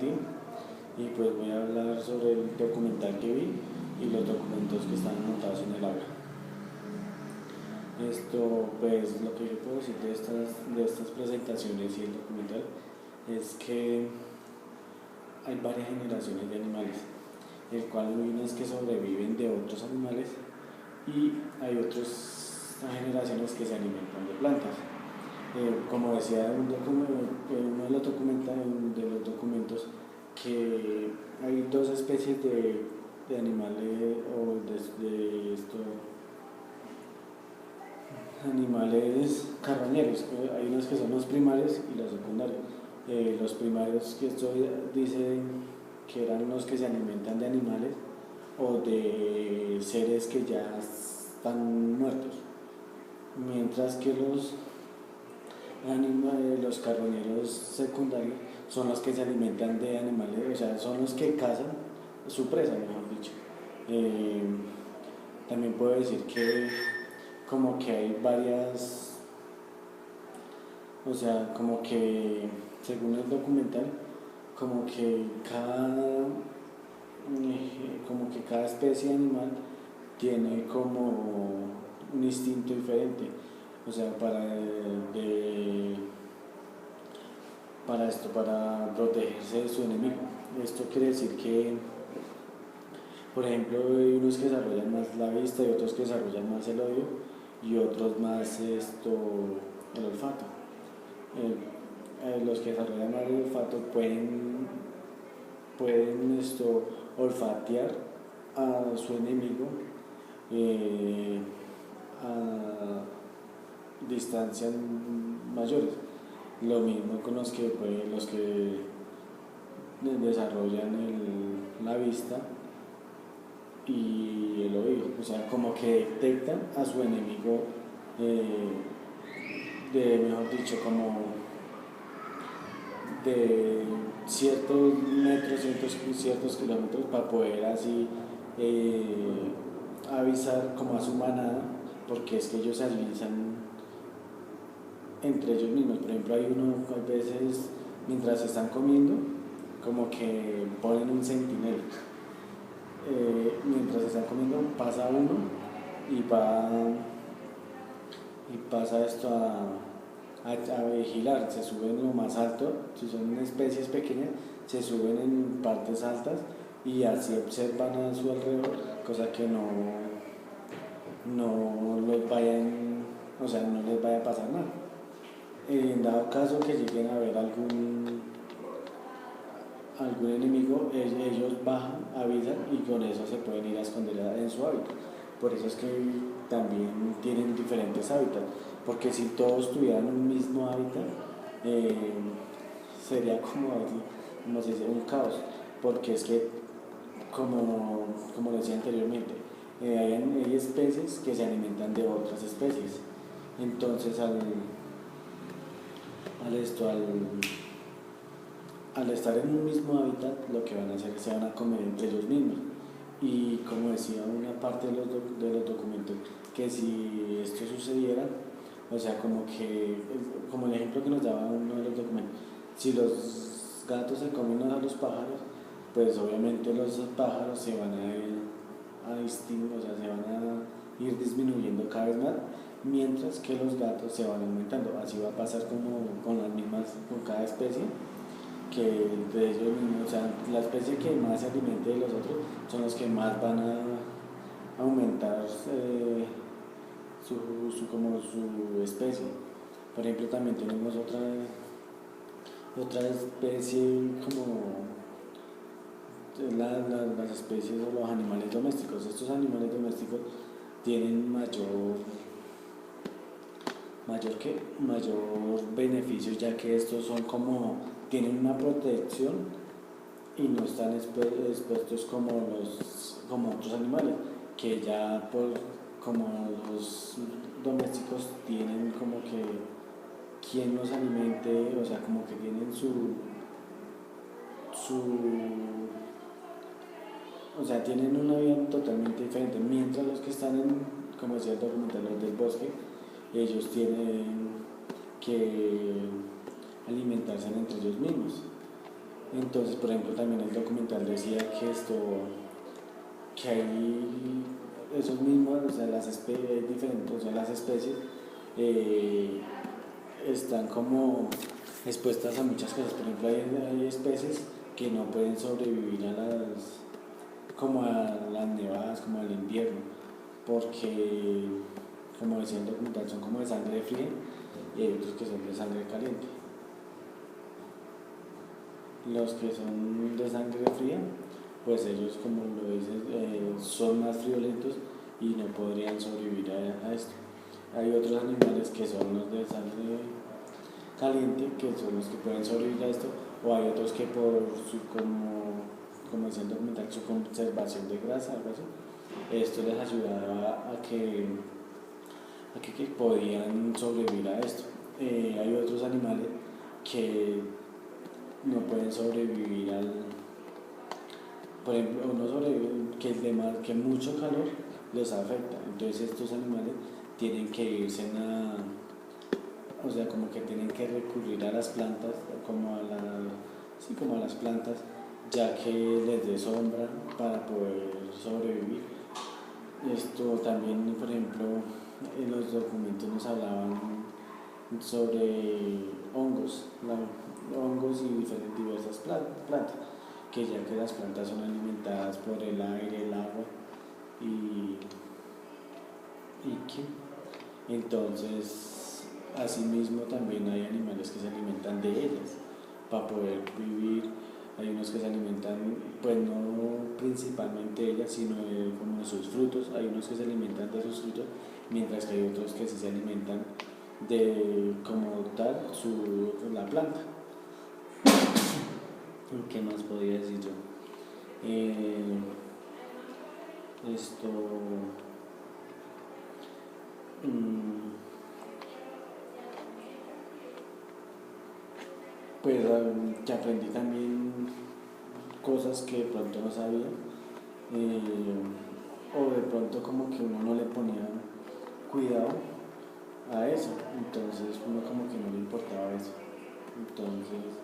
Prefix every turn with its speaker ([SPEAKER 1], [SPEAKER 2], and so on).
[SPEAKER 1] Martín y pues voy a hablar sobre el documental que vi y los documentos que están montados en el aula. Pues lo que yo puedo decir de estas presentaciones y el documental es que hay varias generaciones de animales, el cual hay unas que sobreviven de otros animales y hay otras generaciones que se alimentan de plantas. Como decía uno de los documentos, que hay dos especies de animales o animales carroñeros. Hay unos que son los primarios y los secundarios. Los primarios, que esto dice que eran los que se alimentan de animales o de seres que ya están muertos, mientras que los carroñeros secundarios son los que se alimentan de animales, o sea, son los que cazan su presa, mejor dicho. Eh, También puedo decir que como que hay varias, o sea, como que según el documental, como que cada especie animal tiene como un instinto diferente, o sea, para protegerse de su enemigo. Esto quiere decir que, por ejemplo, hay unos que desarrollan más la vista y otros que desarrollan más el oído y otros más el olfato. Los que desarrollan más el olfato pueden olfatear a su enemigo eh, a distancias mayores. Lo mismo con los que desarrollan la vista y el oído, o sea, como que detectan a su enemigo mejor dicho, como de ciertos metros, ciertos kilómetros, para poder así avisar como a su manada, porque es que ellos se avisan entre ellos mismos. Por ejemplo, a veces mientras están comiendo, como que ponen un sentinela. Mientras están comiendo pasa uno y pasa a vigilar, se suben lo más alto, si son especies pequeñas, se suben en partes altas y así observan a su alrededor, cosa que no les vaya a pasar nada. En dado caso que lleguen a ver algún enemigo, ellos bajan, avisan y con eso se pueden ir a esconder en su hábitat. Por eso es que también tienen diferentes hábitats, porque si todos tuvieran un mismo hábitat, sería como se dice, un caos, porque es que, como decía anteriormente, hay especies que se alimentan de otras especies. Entonces, al estar en un mismo hábitat, lo que van a hacer es se van a comer entre ellos mismos. Y como decía una parte de los documentos, que si esto sucediera, o sea, como el ejemplo que nos daba uno de los documentos, si los gatos se comen a los pájaros, pues obviamente los pájaros se van a o sea, se van a ir disminuyendo cada vez más, mientras que los gatos se van aumentando. Así va a pasar como con cada especie, que de ellos mismos, o sea, la especie que más se alimente de los otros son los que más van a aumentar su especie. Por ejemplo, también tenemos otra especie como las especies o los animales domésticos. Estos animales domésticos tienen mayor beneficio, ya que estos tienen una protección y no están expuestos como otros animales, que ya como los domésticos tienen como que quien los alimente, o sea, como que tienen o sea, tienen una vida totalmente diferente, mientras los que están como decía el documental, los del bosque, ellos tienen que alimentarse entre ellos mismos. Entonces, por ejemplo, también el documental decía que hay esos mismos, o sea, las especies diferentes, o sea, las especies eh, están como expuestas a muchas cosas. Por ejemplo, hay especies que no pueden sobrevivir como a las nevadas, como al invierno, porque, como decía el documental, son como de sangre fría y hay otros que son de sangre caliente. Los que son de sangre fría, pues ellos, como lo dices, son más friolentos y no podrían sobrevivir a esto. Hay otros animales que son los de sangre caliente, que son los que pueden sobrevivir a esto, o hay otros que por su, como decía el documental, su conservación de grasa, algo así, esto les ayudaba que podían sobrevivir a esto. Hay otros animales que no pueden sobrevivir por ejemplo, no sobreviven, que mucho calor les afecta. Entonces estos animales tienen que irse o sea, como que tienen que recurrir a las plantas, como a las plantas, ya que les dé sombra para poder sobrevivir. Esto también, por ejemplo, en los documentos nos hablaban sobre hongos y diversas plantas, que ya que las plantas son alimentadas por el aire, el agua y, y ¿qué? Entonces, asimismo también hay animales que se alimentan de ellas para poder vivir. Hay unos que se alimentan, pues no principalmente de ellas, sino como de sus frutos. Hay unos que se alimentan de sus frutos, mientras que hay otros que sí se alimentan de como tal la planta. ¿Qué más podría decir yo? Eh, esto, mm, pues que aprendí también cosas que de pronto no sabía, o de pronto como que uno no le ponía cuidado a eso, entonces uno como que no le importaba eso. Entonces,